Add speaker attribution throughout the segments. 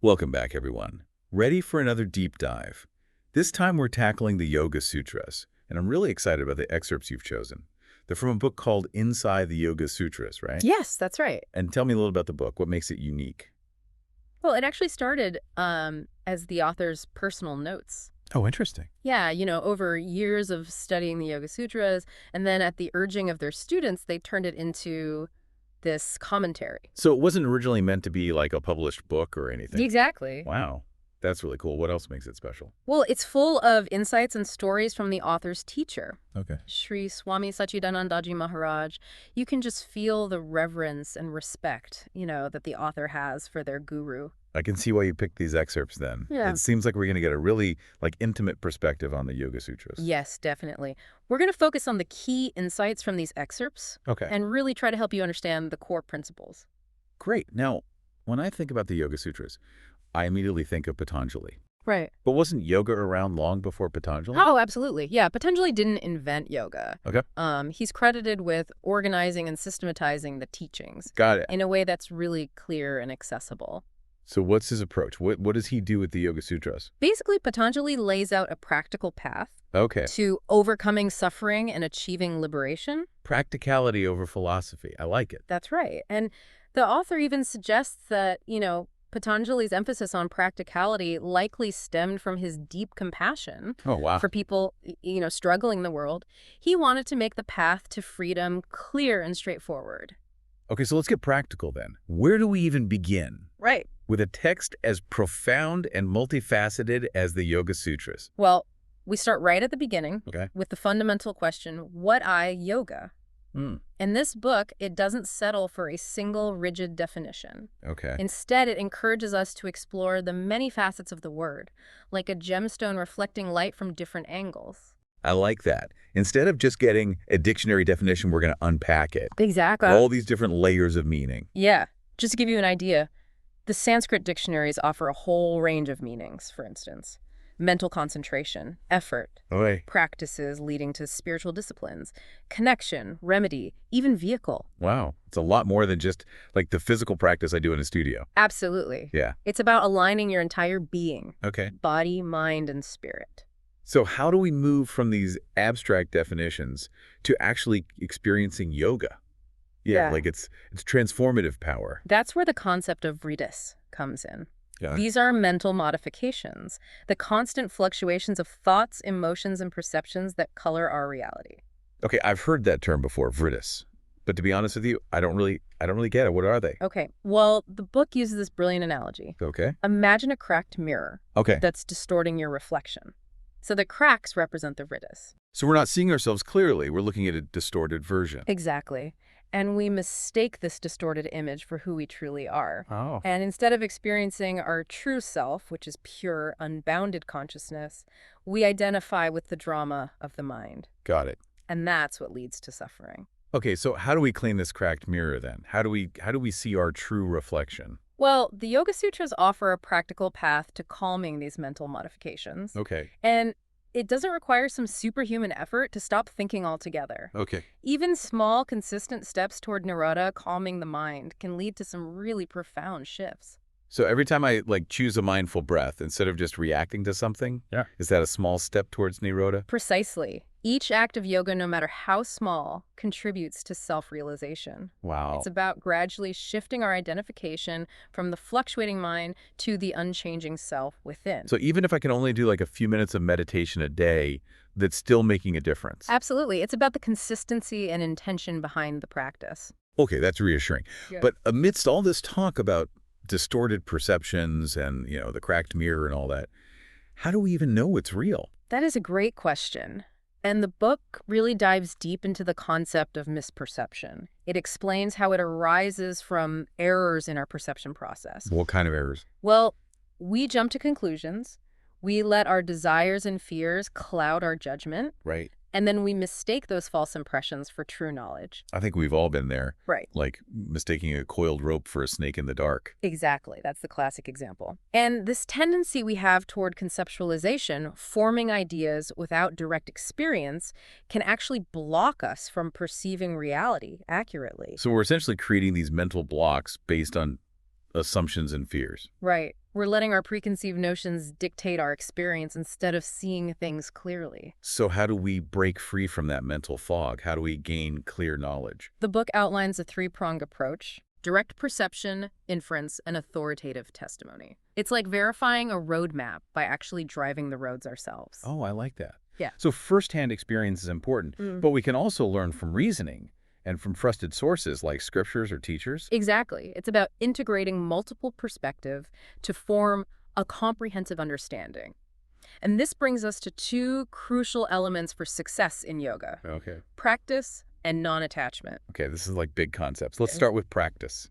Speaker 1: Welcome back, everyone. Ready for another deep dive? This time we're tackling the Yoga Sutras, and I'm really excited about the excerpts you've chosen. They're from a book called Inside the Yoga Sutras, right?
Speaker 2: Yes, that's right.
Speaker 1: And tell me a little about the book. What makes it unique?
Speaker 2: Well, it actually started as the author's personal notes.
Speaker 1: Oh, interesting.
Speaker 2: Yeah, over years of studying the Yoga Sutras, and then at the urging of their students, they turned it into this commentary.
Speaker 1: So it wasn't originally meant to be like a published book or anything?
Speaker 2: Exactly.
Speaker 1: Wow. That's really cool. What else makes it special?
Speaker 2: Well, it's full of insights and stories from the author's teacher,
Speaker 1: Okay.
Speaker 2: Sri Swami Satchidanandaji Maharaj. You can just feel the reverence and respect, that the author has for their guru.
Speaker 1: I can see why you picked these excerpts then.
Speaker 2: Yeah.
Speaker 1: It seems like we're going to get a really intimate perspective on the Yoga Sutras.
Speaker 2: Yes, definitely. We're going to focus on the key insights from these excerpts
Speaker 1: Okay.
Speaker 2: and really try to help you understand the core principles.
Speaker 1: Great. Now, when I think about the Yoga Sutras, I immediately think of Patanjali.
Speaker 2: Right.
Speaker 1: But wasn't yoga around long before Patanjali?
Speaker 2: Oh, absolutely. Yeah, Patanjali didn't invent yoga.
Speaker 1: Okay.
Speaker 2: He's credited with organizing and systematizing the teachings
Speaker 1: Got it.
Speaker 2: in a way that's really clear and accessible.
Speaker 1: So what's his approach? What does he do with the Yoga Sutras?
Speaker 2: Basically, Patanjali lays out a practical path
Speaker 1: Okay.
Speaker 2: to overcoming suffering and achieving liberation.
Speaker 1: Practicality over philosophy. I like it.
Speaker 2: That's right. And the author even suggests that, Patanjali's emphasis on practicality likely stemmed from his deep compassion
Speaker 1: Oh, wow.
Speaker 2: for people, struggling in the world. He wanted to make the path to freedom clear and straightforward.
Speaker 1: Okay, so let's get practical then. Where do we even begin?
Speaker 2: Right.
Speaker 1: With a text as profound and multifaceted as the Yoga Sutras.
Speaker 2: Well, we start right at the beginning
Speaker 1: Okay.
Speaker 2: with the fundamental question, what yoga? In this book, it doesn't settle for a single rigid definition.
Speaker 1: Okay.
Speaker 2: Instead, it encourages us to explore the many facets of the word, like a gemstone reflecting light from different angles.
Speaker 1: I like that. Instead of just getting a dictionary definition, we're going to unpack it.
Speaker 2: Exactly.
Speaker 1: All these different layers of meaning.
Speaker 2: Yeah. Just to give you an idea, the Sanskrit dictionaries offer a whole range of meanings, for instance. Mental concentration, effort,
Speaker 1: Oy.
Speaker 2: practices leading to spiritual disciplines, connection, remedy, even vehicle.
Speaker 1: Wow. It's a lot more than just like the physical practice I do in a studio.
Speaker 2: Absolutely.
Speaker 1: Yeah.
Speaker 2: It's about aligning your entire being,
Speaker 1: Okay.
Speaker 2: body, mind, and spirit.
Speaker 1: So how do we move from these abstract definitions to actually experiencing yoga?
Speaker 2: Yeah.
Speaker 1: Like it's transformative power.
Speaker 2: That's where the concept of vriddhis comes in.
Speaker 1: Yeah.
Speaker 2: These are mental modifications, the constant fluctuations of thoughts, emotions, and perceptions that color our reality.
Speaker 1: Okay, I've heard that term before, vriddhis. But to be honest with you, I don't really get it. What are they?
Speaker 2: Okay, well, the book uses this brilliant analogy.
Speaker 1: Okay.
Speaker 2: Imagine a cracked mirror
Speaker 1: Okay.
Speaker 2: that's distorting your reflection. So the cracks represent the vriddhis.
Speaker 1: So we're not seeing ourselves clearly. We're looking at a distorted version.
Speaker 2: Exactly. And we mistake this distorted image for who we truly are.
Speaker 1: Oh.
Speaker 2: And instead of experiencing our true self, which is pure, unbounded consciousness, we identify with the drama of the mind.
Speaker 1: Got it.
Speaker 2: And that's what leads to suffering.
Speaker 1: Okay, so how do we clean this cracked mirror then? How do we see our true reflection?
Speaker 2: Well, the Yoga Sutras offer a practical path to calming these mental modifications.
Speaker 1: Okay.
Speaker 2: And it doesn't require some superhuman effort to stop thinking altogether.
Speaker 1: Okay.
Speaker 2: Even small, consistent steps toward nirodha, calming the mind, can lead to some really profound shifts.
Speaker 1: So every time I choose a mindful breath instead of just reacting to something, is that a small step towards nirodha?
Speaker 2: Precisely. Each act of yoga, no matter how small, contributes to self-realization.
Speaker 1: Wow.
Speaker 2: It's about gradually shifting our identification from the fluctuating mind to the unchanging self within.
Speaker 1: So even if I can only do a few minutes of meditation a day, that's still making a difference.
Speaker 2: Absolutely. It's about the consistency and intention behind the practice.
Speaker 1: Okay, that's reassuring.
Speaker 2: Good.
Speaker 1: But amidst all this talk about distorted perceptions and, the cracked mirror and all that, how do we even know it's real?
Speaker 2: That is a great question. And the book really dives deep into the concept of misperception. It explains how it arises from errors in our perception process.
Speaker 1: What kind of errors?
Speaker 2: Well, we jump to conclusions. We let our desires and fears cloud our judgment.
Speaker 1: Right.
Speaker 2: And then we mistake those false impressions for true knowledge.
Speaker 1: I think we've all been there.
Speaker 2: Right.
Speaker 1: Like mistaking a coiled rope for a snake in the dark.
Speaker 2: Exactly. That's the classic example. And this tendency we have toward conceptualization, forming ideas without direct experience, can actually block us from perceiving reality accurately.
Speaker 1: So we're essentially creating these mental blocks based on assumptions and fears.
Speaker 2: Right. We're letting our preconceived notions dictate our experience instead of seeing things clearly.
Speaker 1: So how do we break free from that mental fog? How do we gain clear knowledge?
Speaker 2: The book outlines a three-pronged approach: direct perception, inference, and authoritative testimony. It's like verifying a roadmap by actually driving the roads ourselves.
Speaker 1: Oh, I like that.
Speaker 2: Yeah.
Speaker 1: So firsthand experience is important, but we can also learn from reasoning and from trusted sources like scriptures or teachers.
Speaker 2: Exactly. It's about integrating multiple perspectives to form a comprehensive understanding. And this brings us to two crucial elements for success in yoga:
Speaker 1: Okay.
Speaker 2: practice and non-attachment.
Speaker 1: Okay, this is like big concepts. Let's start with practice.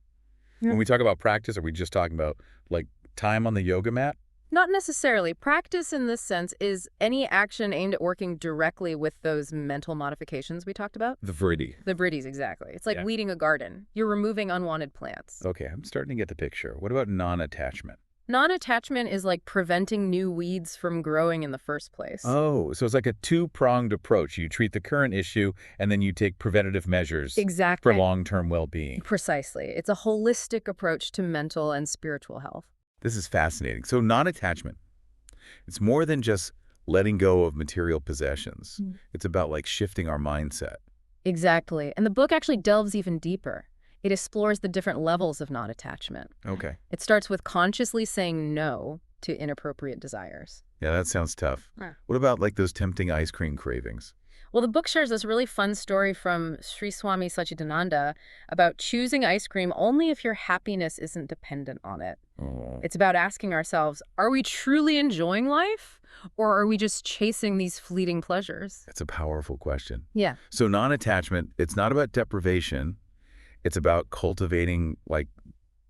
Speaker 2: Yeah.
Speaker 1: When we talk about practice, are we just talking about like time on the yoga mat?
Speaker 2: Not necessarily. Practice in this sense is any action aimed at working directly with those mental modifications we talked about.
Speaker 1: The vritti.
Speaker 2: The vrittis, exactly. It's like
Speaker 1: Yeah.
Speaker 2: weeding a garden. You're removing unwanted plants.
Speaker 1: Okay, I'm starting to get the picture. What about non-attachment?
Speaker 2: Non-attachment is like preventing new weeds from growing in the first place.
Speaker 1: Oh, so it's like a two-pronged approach. You treat the current issue, and then you take preventative measures
Speaker 2: Exactly.
Speaker 1: for long-term well-being.
Speaker 2: Precisely. It's a holistic approach to mental and spiritual health.
Speaker 1: This is fascinating. So non-attachment, it's more than just letting go of material possessions. It's about like shifting our mindset.
Speaker 2: Exactly. And the book actually delves even deeper. It explores the different levels of non-attachment.
Speaker 1: Okay.
Speaker 2: It starts with consciously saying no to inappropriate desires.
Speaker 1: Yeah, that sounds tough.
Speaker 2: Yeah.
Speaker 1: What about like those tempting ice cream cravings?
Speaker 2: Well, the book shares this really fun story from Sri Swami Satchidananda about choosing ice cream only if your happiness isn't dependent on it.
Speaker 1: Oh.
Speaker 2: It's about asking ourselves, are we truly enjoying life, or are we just chasing these fleeting pleasures?
Speaker 1: That's a powerful question.
Speaker 2: Yeah.
Speaker 1: So non-attachment, it's not about deprivation. It's about cultivating like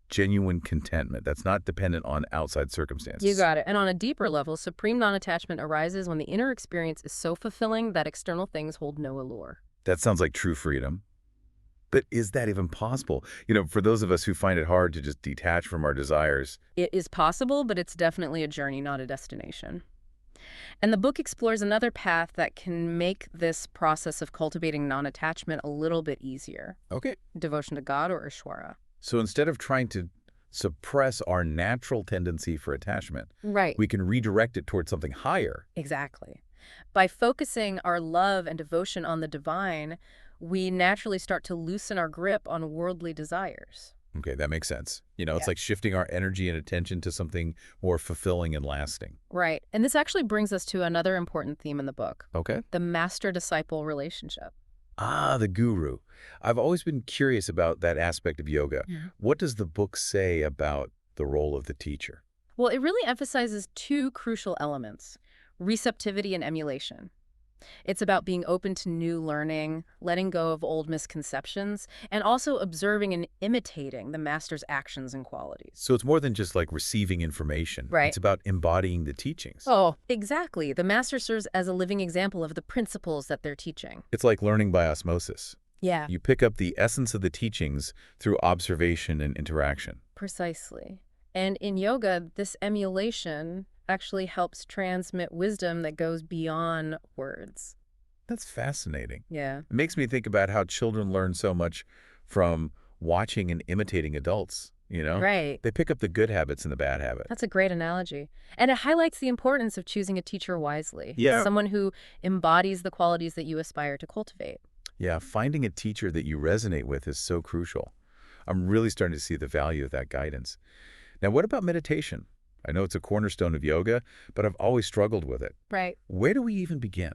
Speaker 1: genuine contentment that's not dependent on outside circumstances.
Speaker 2: You got it. And on a deeper level, supreme non-attachment arises when the inner experience is so fulfilling that external things hold no allure.
Speaker 1: That sounds like true freedom. But is that even possible? You know, for those of us who find it hard to just detach from our desires.
Speaker 2: It is possible, but it's definitely a journey, not a destination. And the book explores another path that can make this process of cultivating non-attachment a little bit easier:
Speaker 1: Okay.
Speaker 2: devotion to God, or Ishwara.
Speaker 1: So instead of trying to suppress our natural tendency for attachment,
Speaker 2: Right.
Speaker 1: we can redirect it towards something higher.
Speaker 2: Exactly. By focusing our love and devotion on the divine, we naturally start to loosen our grip on worldly desires.
Speaker 1: Okay, that makes sense. You know, it's
Speaker 2: Yeah.
Speaker 1: like shifting our energy and attention to something more fulfilling and lasting.
Speaker 2: Right. And this actually brings us to another important theme in the book:
Speaker 1: Okay.
Speaker 2: the master-disciple relationship.
Speaker 1: Ah, the guru. I've always been curious about that aspect of yoga.
Speaker 2: Yeah.
Speaker 1: What does the book say about the role of the teacher?
Speaker 2: Well, it really emphasizes two crucial elements: receptivity and emulation. It's about being open to new learning, letting go of old misconceptions, and also observing and imitating the master's actions and qualities.
Speaker 1: So it's more than just like receiving information.
Speaker 2: Right.
Speaker 1: It's about embodying the teachings.
Speaker 2: Oh, exactly. The master serves as a living example of the principles that they're teaching.
Speaker 1: It's like learning by osmosis.
Speaker 2: Yeah,
Speaker 1: You pick up the essence of the teachings through observation and interaction.
Speaker 2: precisely. And in yoga, this emulation actually helps transmit wisdom that goes beyond words.
Speaker 1: That's fascinating.
Speaker 2: Yeah.
Speaker 1: It makes me think about how children learn so much from watching and imitating adults, you know?
Speaker 2: Right.
Speaker 1: They pick up the good habits and the bad habits.
Speaker 2: That's a great analogy. And it highlights the importance of choosing a teacher wisely.
Speaker 1: Yeah.
Speaker 2: Someone who embodies the qualities that you aspire to cultivate.
Speaker 1: Yeah, finding a teacher that you resonate with is so crucial. I'm really starting to see the value of that guidance. Now, what about meditation? I know it's a cornerstone of yoga, but I've always struggled with it.
Speaker 2: Right.
Speaker 1: Where do we even begin?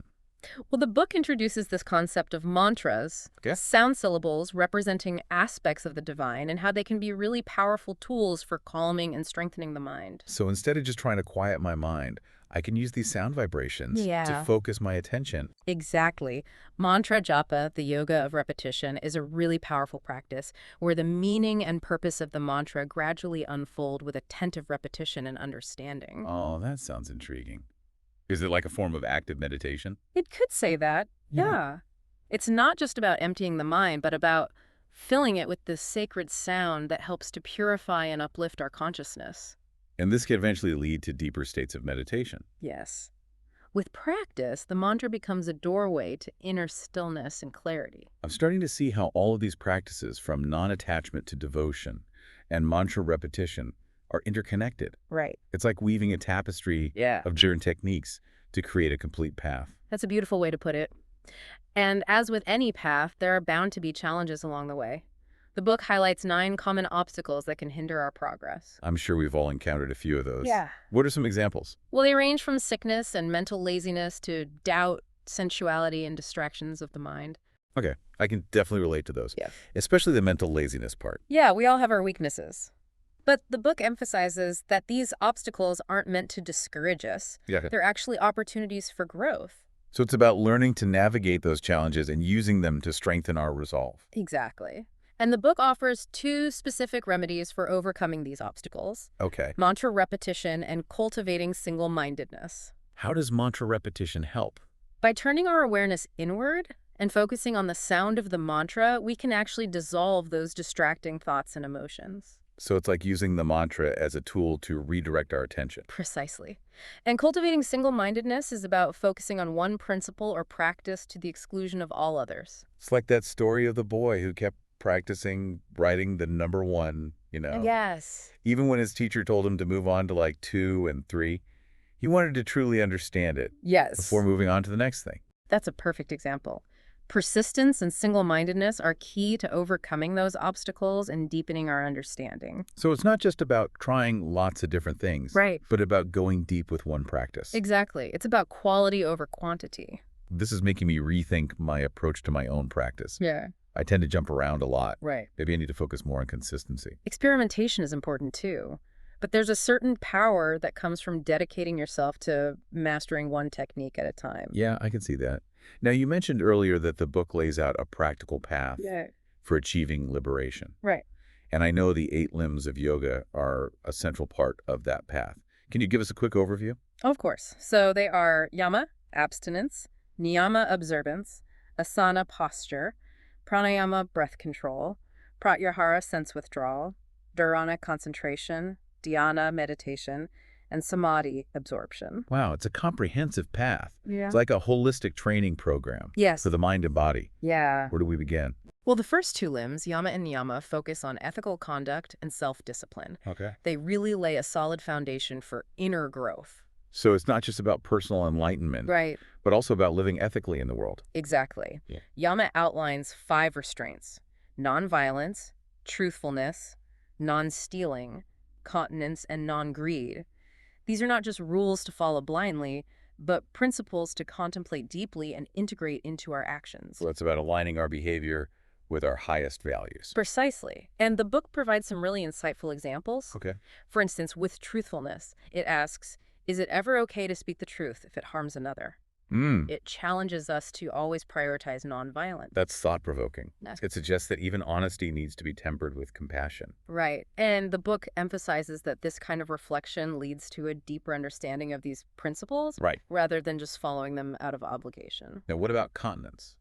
Speaker 2: Well, the book introduces this concept of mantras,
Speaker 1: Okay.
Speaker 2: sound syllables representing aspects of the divine, and how they can be really powerful tools for calming and strengthening the mind.
Speaker 1: So instead of just trying to quiet my mind, I can use these sound vibrations to
Speaker 2: Yeah.
Speaker 1: focus my attention.
Speaker 2: Exactly. Mantra japa, the yoga of repetition, is a really powerful practice where the meaning and purpose of the mantra gradually unfold with attentive repetition and understanding.
Speaker 1: Oh, that sounds intriguing. Is it like a form of active meditation?
Speaker 2: It could say that. Yeah. It's not just about emptying the mind, but about filling it with this sacred sound that helps to purify and uplift our consciousness.
Speaker 1: And this can eventually lead to deeper states of meditation.
Speaker 2: Yes. With practice, the mantra becomes a doorway to inner stillness and clarity.
Speaker 1: I'm starting to see how all of these practices, from non-attachment to devotion and mantra repetition, are interconnected.
Speaker 2: Right.
Speaker 1: It's like weaving a tapestry
Speaker 2: Yeah.
Speaker 1: of different techniques to create a complete path.
Speaker 2: That's a beautiful way to put it. And as with any path, there are bound to be challenges along the way. The book highlights 9 common obstacles that can hinder our progress.
Speaker 1: I'm sure we've all encountered a few of those.
Speaker 2: Yeah.
Speaker 1: What are some examples?
Speaker 2: Well, they range from sickness and mental laziness to doubt, sensuality, and distractions of the mind.
Speaker 1: Okay, I can definitely relate to those,
Speaker 2: Yeah.
Speaker 1: especially the mental laziness part.
Speaker 2: Yeah, we all have our weaknesses. But the book emphasizes that these obstacles aren't meant to discourage us.
Speaker 1: Yeah.
Speaker 2: They're actually opportunities for growth.
Speaker 1: So it's about learning to navigate those challenges and using them to strengthen our resolve.
Speaker 2: Exactly. And the book offers 2 specific remedies for overcoming these obstacles:
Speaker 1: Okay.
Speaker 2: mantra repetition and cultivating single-mindedness.
Speaker 1: How does mantra repetition help?
Speaker 2: By turning our awareness inward and focusing on the sound of the mantra, we can actually dissolve those distracting thoughts and emotions.
Speaker 1: So it's like using the mantra as a tool to redirect our attention.
Speaker 2: Precisely. And cultivating single-mindedness is about focusing on one principle or practice to the exclusion of all others.
Speaker 1: It's like that story of the boy who kept practicing writing the number 1,
Speaker 2: Yes.
Speaker 1: Even when his teacher told him to move on to like 2 and 3, he wanted to truly understand it
Speaker 2: Yes.
Speaker 1: before moving on to the next thing.
Speaker 2: That's a perfect example. Persistence and single-mindedness are key to overcoming those obstacles and deepening our understanding.
Speaker 1: So it's not just about trying lots of different things,
Speaker 2: Right.
Speaker 1: but about going deep with one practice.
Speaker 2: Exactly. It's about quality over quantity.
Speaker 1: This is making me rethink my approach to my own practice.
Speaker 2: Yeah.
Speaker 1: I tend to jump around a lot.
Speaker 2: Right.
Speaker 1: Maybe I need to focus more on consistency.
Speaker 2: Experimentation is important too. But there's a certain power that comes from dedicating yourself to mastering one technique at a time.
Speaker 1: Yeah, I can see that. Now, you mentioned earlier that the book lays out a practical path
Speaker 2: Yeah.
Speaker 1: for achieving liberation.
Speaker 2: Right.
Speaker 1: And I know the 8 limbs of yoga are a central part of that path. Can you give us a quick overview?
Speaker 2: Of course. So they are yama, abstinence; niyama, observance; asana, posture; pranayama, breath control; pratyahara, sense withdrawal; dharana, concentration; dhyana, meditation; and samadhi, absorption.
Speaker 1: Wow, it's a comprehensive path.
Speaker 2: Yeah.
Speaker 1: It's like a holistic training program
Speaker 2: Yes.
Speaker 1: for the mind and body.
Speaker 2: Yeah.
Speaker 1: Where do we begin?
Speaker 2: Well, the first 2 limbs, yama and niyama, focus on ethical conduct and self-discipline.
Speaker 1: Okay.
Speaker 2: They really lay a solid foundation for inner growth.
Speaker 1: So it's not just about personal enlightenment,
Speaker 2: Right.
Speaker 1: but also about living ethically in the world.
Speaker 2: Exactly.
Speaker 1: Yeah.
Speaker 2: Yama outlines 5 restraints: nonviolence, truthfulness, non-stealing, continence, and non-greed. These are not just rules to follow blindly, but principles to contemplate deeply and integrate into our actions.
Speaker 1: So it's about aligning our behavior with our highest values.
Speaker 2: Precisely. And the book provides some really insightful examples.
Speaker 1: Okay.
Speaker 2: For instance, with truthfulness, it asks, is it ever okay to speak the truth if it harms another? It challenges us to always prioritize nonviolence.
Speaker 1: That's thought-provoking.
Speaker 2: Yes.
Speaker 1: It suggests that even honesty needs to be tempered with compassion.
Speaker 2: Right. And the book emphasizes that this kind of reflection leads to a deeper understanding of these principles
Speaker 1: Right.
Speaker 2: rather than just following them out of obligation.
Speaker 1: Now, what about continence?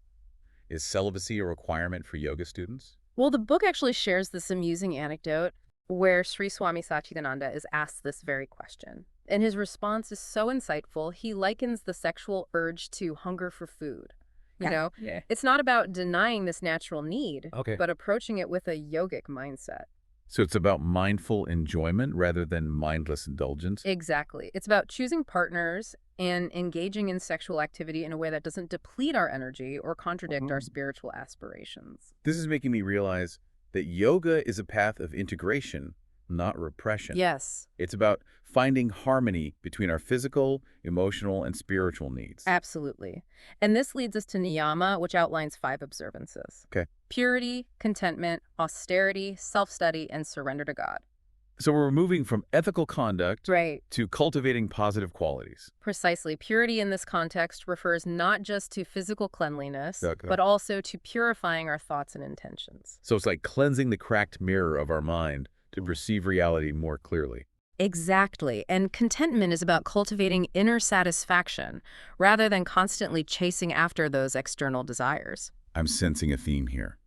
Speaker 1: Is celibacy a requirement for yoga students?
Speaker 2: Well, the book actually shares this amusing anecdote where Sri Swami Satchidananda is asked this very question. And his response is so insightful. He likens the sexual urge to hunger for food.
Speaker 1: Yeah.
Speaker 2: It's not about denying this natural need,
Speaker 1: Okay.
Speaker 2: but approaching it with a yogic mindset.
Speaker 1: So it's about mindful enjoyment rather than mindless indulgence?
Speaker 2: Exactly. It's about choosing partners and engaging in sexual activity in a way that doesn't deplete our energy or contradict our spiritual aspirations.
Speaker 1: This is making me realize that yoga is a path of integration, not repression.
Speaker 2: Yes,
Speaker 1: It's about finding harmony between our physical, emotional, and spiritual needs.
Speaker 2: absolutely. And this leads us to niyama, which outlines 5 observances.
Speaker 1: Okay.
Speaker 2: Purity, contentment, austerity, self-study, and surrender to God.
Speaker 1: So we're moving from ethical conduct
Speaker 2: Right.
Speaker 1: to cultivating positive qualities.
Speaker 2: Precisely. Purity in this context refers not just to physical cleanliness,
Speaker 1: Okay.
Speaker 2: but also to purifying our thoughts and intentions.
Speaker 1: So it's like cleansing the cracked mirror of our mind to perceive reality more clearly.
Speaker 2: Exactly. And contentment is about cultivating inner satisfaction rather than constantly chasing after those external desires.
Speaker 1: I'm sensing a theme here.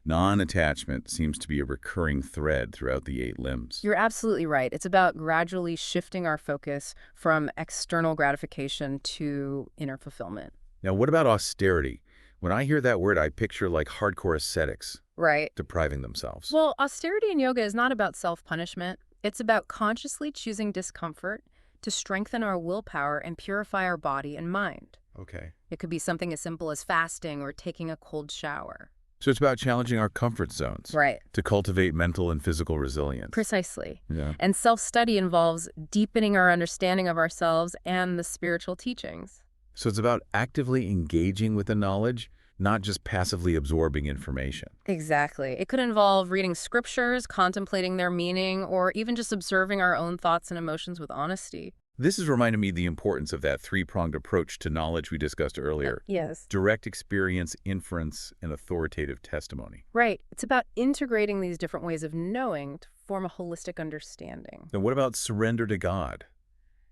Speaker 1: Non-attachment seems to be a recurring thread throughout the 8 limbs.
Speaker 2: You're absolutely right. It's about gradually shifting our focus from external gratification to inner fulfillment.
Speaker 1: Now, what about austerity? When I hear that word, I picture like hardcore ascetics
Speaker 2: Right.
Speaker 1: depriving themselves.
Speaker 2: Well, austerity in yoga is not about self-punishment. It's about consciously choosing discomfort to strengthen our willpower and purify our body and mind.
Speaker 1: Okay.
Speaker 2: It could be something as simple as fasting or taking a cold shower.
Speaker 1: So it's about challenging our comfort zones
Speaker 2: Right.
Speaker 1: to cultivate mental and physical resilience.
Speaker 2: Precisely.
Speaker 1: Yeah.
Speaker 2: And self-study involves deepening our understanding of ourselves and the spiritual teachings.
Speaker 1: So it's about actively engaging with the knowledge, not just passively absorbing information.
Speaker 2: Exactly. It could involve reading scriptures, contemplating their meaning, or even just observing our own thoughts and emotions with honesty.
Speaker 1: This is reminding me the importance of that three-pronged approach to knowledge we discussed earlier.
Speaker 2: Yes.
Speaker 1: Direct experience, inference, and authoritative testimony.
Speaker 2: Right. It's about integrating these different ways of knowing to form a holistic understanding.
Speaker 1: Now, what about surrender to God?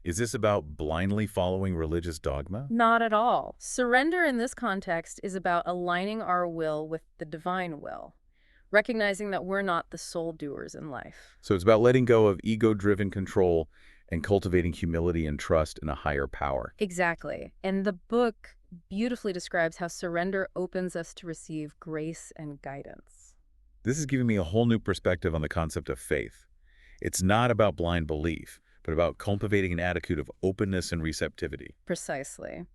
Speaker 1: Is this about blindly following religious dogma?
Speaker 2: Not at all. Surrender in this context is about aligning our will with the divine will, recognizing that we're not the sole doers in life.
Speaker 1: So it's about letting go of ego-driven control and cultivating humility and trust in a higher power.
Speaker 2: Exactly. And the book beautifully describes how surrender opens us to receive grace and guidance.
Speaker 1: This is giving me a whole new perspective on the concept of faith. It's not about blind belief, but about cultivating an attitude of openness and receptivity.
Speaker 2: Precisely.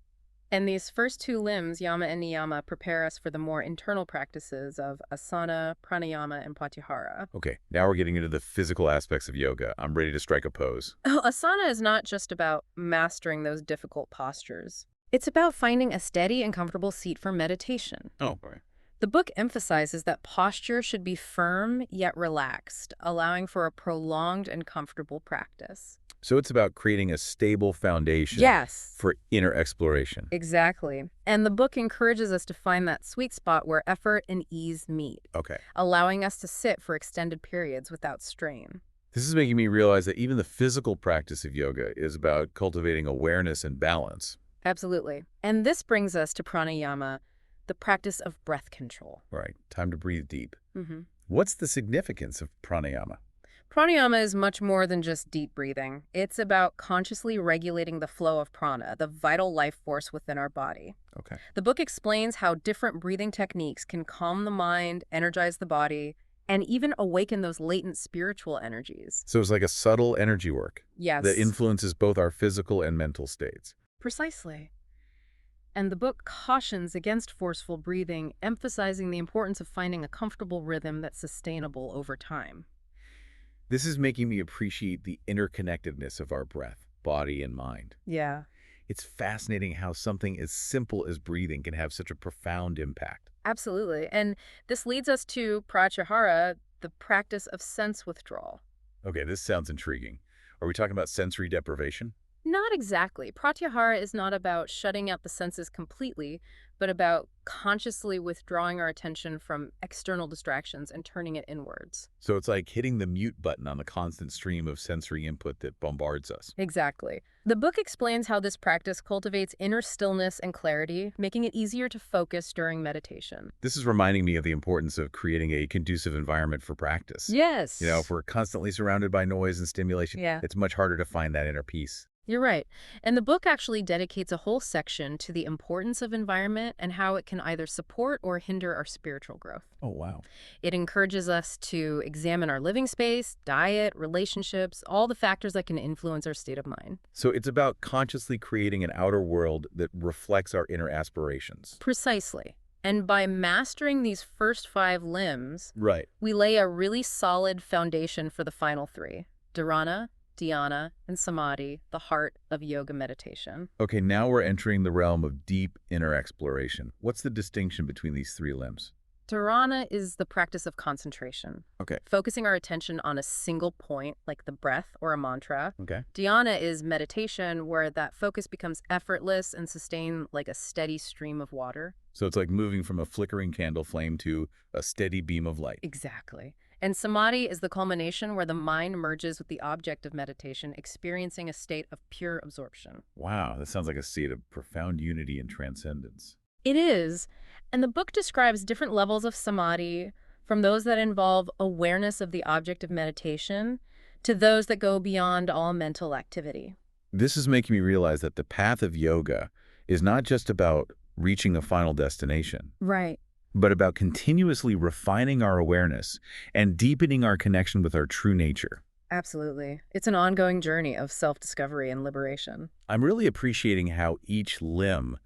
Speaker 2: And these first two limbs, yama and niyama, prepare us for the more internal practices of asana, pranayama, and pratyahara.
Speaker 1: Okay, now we're getting into the physical aspects of yoga. I'm ready to strike a pose.
Speaker 2: Oh, asana is not just about mastering those difficult postures. It's about finding a steady and comfortable seat for meditation.
Speaker 1: Oh, right.
Speaker 2: The book emphasizes that posture should be firm yet relaxed, allowing for a prolonged and comfortable practice.
Speaker 1: So it's about creating a stable foundation
Speaker 2: Yes.
Speaker 1: for inner exploration.
Speaker 2: Exactly. And the book encourages us to find that sweet spot where effort and ease meet,
Speaker 1: Okay.
Speaker 2: allowing us to sit for extended periods without strain.
Speaker 1: This is making me realize that even the physical practice of yoga is about cultivating awareness and balance.
Speaker 2: Absolutely. And this brings us to pranayama, the practice of breath control.
Speaker 1: Right. Time to breathe deep.
Speaker 2: Mm-hmm.
Speaker 1: What's the significance of pranayama?
Speaker 2: Pranayama is much more than just deep breathing. It's about consciously regulating the flow of prana, the vital life force within our body.
Speaker 1: Okay.
Speaker 2: The book explains how different breathing techniques can calm the mind, energize the body, and even awaken those latent spiritual energies.
Speaker 1: So it's like a subtle energy work
Speaker 2: Yes.
Speaker 1: that influences both our physical and mental states.
Speaker 2: Precisely. And the book cautions against forceful breathing, emphasizing the importance of finding a comfortable rhythm that's sustainable over time.
Speaker 1: This is making me appreciate the interconnectedness of our breath, body, and mind.
Speaker 2: Yeah.
Speaker 1: It's fascinating how something as simple as breathing can have such a profound impact.
Speaker 2: Absolutely. And this leads us to pratyahara, the practice of sense withdrawal.
Speaker 1: Okay, this sounds intriguing. Are we talking about sensory deprivation?
Speaker 2: Not exactly. Pratyahara is not about shutting out the senses completely, but about consciously withdrawing our attention from external distractions and turning it inwards.
Speaker 1: So it's like hitting the mute button on the constant stream of sensory input that bombards us.
Speaker 2: Exactly. The book explains how this practice cultivates inner stillness and clarity, making it easier to focus during meditation.
Speaker 1: This is reminding me of the importance of creating a conducive environment for practice.
Speaker 2: Yes.
Speaker 1: If we're constantly surrounded by noise and stimulation,
Speaker 2: Yeah.
Speaker 1: it's much harder to find that inner peace.
Speaker 2: You're right. And the book actually dedicates a whole section to the importance of environment and how it can either support or hinder our spiritual growth.
Speaker 1: Oh, wow.
Speaker 2: It encourages us to examine our living space, diet, relationships, all the factors that can influence our state of mind.
Speaker 1: So it's about consciously creating an outer world that reflects our inner aspirations.
Speaker 2: Precisely. And by mastering these first 5 limbs,
Speaker 1: Right.
Speaker 2: we lay a really solid foundation for the final 3: dharana, dhyana, and samadhi, the heart of yoga meditation.
Speaker 1: Okay, now we're entering the realm of deep inner exploration. What's the distinction between these 3 limbs?
Speaker 2: Dharana is the practice of concentration,
Speaker 1: Okay.
Speaker 2: focusing our attention on a single point, like the breath or a mantra.
Speaker 1: Okay.
Speaker 2: Dhyana is meditation, where that focus becomes effortless and sustained like a steady stream of water.
Speaker 1: So it's like moving from a flickering candle flame to a steady beam of light.
Speaker 2: Exactly. And samadhi is the culmination where the mind merges with the object of meditation, experiencing a state of pure absorption.
Speaker 1: Wow, that sounds like a state of profound unity and transcendence.
Speaker 2: It is. And the book describes different levels of samadhi, from those that involve awareness of the object of meditation to those that go beyond all mental activity.
Speaker 1: This is making me realize that the path of yoga is not just about reaching a final destination,
Speaker 2: Right.
Speaker 1: but about continuously refining our awareness and deepening our connection with our true nature.
Speaker 2: Absolutely. It's an ongoing journey of self-discovery and liberation.
Speaker 1: I'm really appreciating how each limb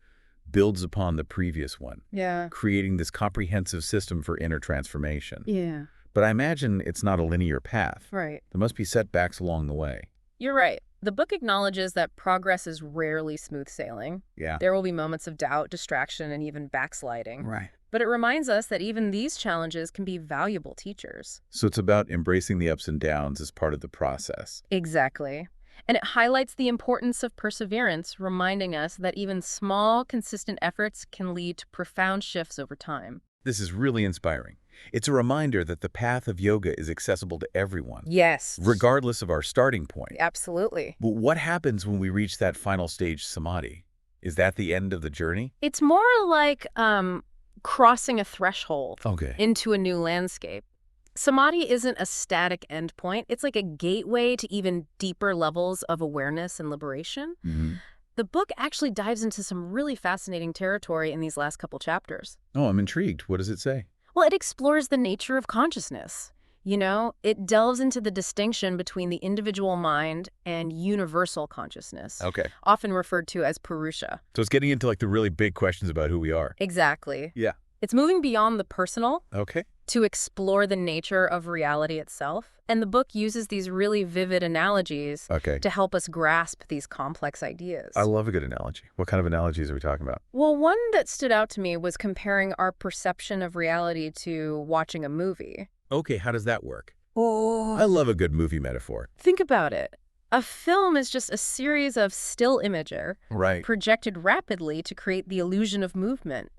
Speaker 1: builds upon the previous one,
Speaker 2: Yeah.
Speaker 1: creating this comprehensive system for inner transformation.
Speaker 2: Yeah.
Speaker 1: But I imagine it's not a linear path.
Speaker 2: Right.
Speaker 1: There must be setbacks along the way.
Speaker 2: You're right. The book acknowledges that progress is rarely smooth sailing.
Speaker 1: Yeah.
Speaker 2: There will be moments of doubt, distraction, and even backsliding.
Speaker 1: Right.
Speaker 2: But it reminds us that even these challenges can be valuable teachers.
Speaker 1: So it's about embracing the ups and downs as part of the process.
Speaker 2: Exactly. And it highlights the importance of perseverance, reminding us that even small, consistent efforts can lead to profound shifts over time.
Speaker 1: This is really inspiring. It's a reminder that the path of yoga is accessible to everyone,
Speaker 2: Yes.
Speaker 1: regardless of our starting point.
Speaker 2: Absolutely.
Speaker 1: But what happens when we reach that final stage, samadhi? Is that the end of the journey?
Speaker 2: It's more like crossing a threshold
Speaker 1: Okay.
Speaker 2: into a new landscape. Samadhi isn't a static endpoint. It's like a gateway to even deeper levels of awareness and liberation. The book actually dives into some really fascinating territory in these last couple chapters.
Speaker 1: Oh, I'm intrigued. What does it say?
Speaker 2: Well, it explores the nature of consciousness. You know, it delves into the distinction between the individual mind and universal consciousness,
Speaker 1: Okay.
Speaker 2: often referred to as Purusha.
Speaker 1: So it's getting into like the really big questions about who we are.
Speaker 2: Exactly.
Speaker 1: Yeah.
Speaker 2: It's moving beyond the personal
Speaker 1: Okay.
Speaker 2: to explore the nature of reality itself. And the book uses these really vivid analogies
Speaker 1: Okay.
Speaker 2: to help us grasp these complex ideas.
Speaker 1: I love a good analogy. What kind of analogies are we talking about?
Speaker 2: Well, one that stood out to me was comparing our perception of reality to watching a movie.
Speaker 1: Okay, how does that work?
Speaker 2: Oh.
Speaker 1: I love a good movie metaphor.
Speaker 2: Think about it. A film is just a series of still images
Speaker 1: Right.
Speaker 2: projected rapidly to create the illusion of movement.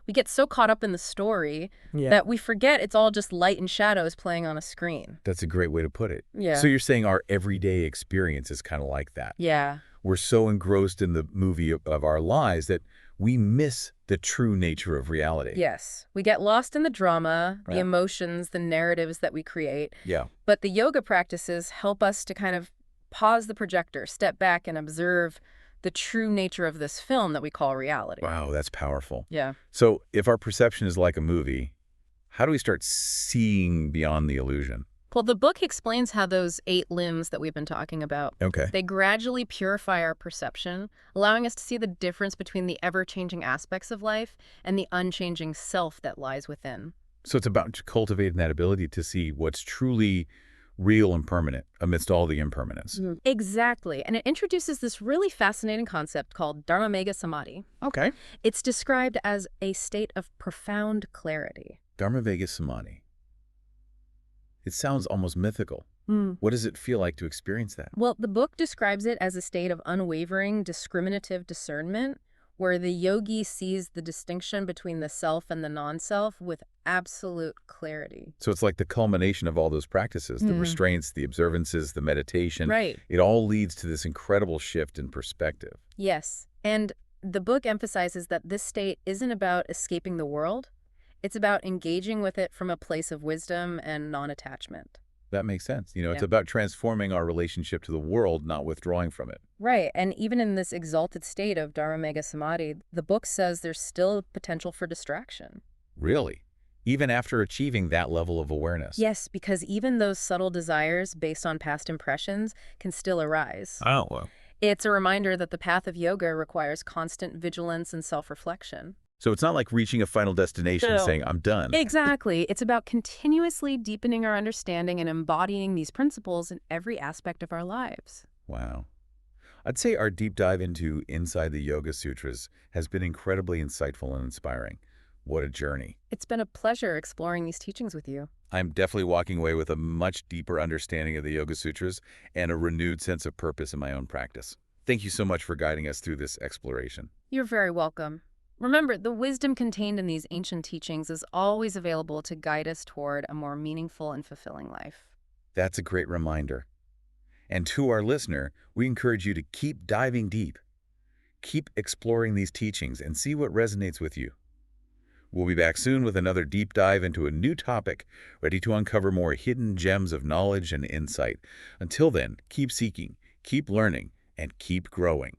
Speaker 2: We get so caught up in the story that we forget it's all just light and shadows playing on a screen.
Speaker 1: That's a great way to put it.
Speaker 2: Yeah.
Speaker 1: So you're saying our everyday experience is kind of like that.
Speaker 2: Yeah.
Speaker 1: We're so engrossed in the movie of our lives that we miss the true nature of reality.
Speaker 2: Yes. We get lost in the drama, the
Speaker 1: Right.
Speaker 2: emotions, the narratives that we create.
Speaker 1: Yeah.
Speaker 2: But the yoga practices help us to kind of pause the projector, step back, and observe the true nature of this film that we call reality.
Speaker 1: Wow, that's powerful.
Speaker 2: Yeah.
Speaker 1: So if our perception is like a movie, how do we start seeing beyond the illusion?
Speaker 2: Well, the book explains how those 8 limbs that we've been talking about,
Speaker 1: Okay.
Speaker 2: they gradually purify our perception, allowing us to see the difference between the ever-changing aspects of life and the unchanging self that lies within.
Speaker 1: So it's about cultivating that ability to see what's truly real and permanent amidst all the impermanence.
Speaker 2: Exactly. And it introduces this really fascinating concept called Dharmamegha Samadhi.
Speaker 1: Okay.
Speaker 2: It's described as a state of profound clarity.
Speaker 1: Dharmavega Samadhi. It sounds almost mythical. What does it feel like to experience that?
Speaker 2: Well, the book describes it as a state of unwavering, discriminative discernment, where the yogi sees the distinction between the self and the non-self with absolute clarity.
Speaker 1: So it's like the culmination of all those practices, the restraints, the observances, the meditation.
Speaker 2: Right.
Speaker 1: It all leads to this incredible shift in perspective.
Speaker 2: Yes. And the book emphasizes that this state isn't about escaping the world. It's about engaging with it from a place of wisdom and non-attachment.
Speaker 1: That makes sense. It's
Speaker 2: Yeah.
Speaker 1: about transforming our relationship to the world, not withdrawing from it.
Speaker 2: Right. And even in this exalted state of Dharmamegha Samadhi, the book says there's still potential for distraction.
Speaker 1: Really? Even after achieving that level of awareness?
Speaker 2: Yes, because even those subtle desires based on past impressions can still arise.
Speaker 1: Oh, well.
Speaker 2: It's a reminder that the path of yoga requires constant vigilance and self-reflection.
Speaker 1: So it's not like reaching a final destination and
Speaker 2: No.
Speaker 1: saying, I'm done.
Speaker 2: Exactly. It's about continuously deepening our understanding and embodying these principles in every aspect of our lives.
Speaker 1: Wow. I'd say our deep dive into Inside the Yoga Sutras has been incredibly insightful and inspiring. What a journey.
Speaker 2: It's been a pleasure exploring these teachings with you.
Speaker 1: I'm definitely walking away with a much deeper understanding of the Yoga Sutras and a renewed sense of purpose in my own practice. Thank you so much for guiding us through this exploration.
Speaker 2: You're very welcome. Remember, the wisdom contained in these ancient teachings is always available to guide us toward a more meaningful and fulfilling life.
Speaker 1: That's a great reminder. And to our listener, we encourage you to keep diving deep. Keep exploring these teachings and see what resonates with you. We'll be back soon with another deep dive into a new topic, ready to uncover more hidden gems of knowledge and insight. Until then, keep seeking, keep learning, and keep growing.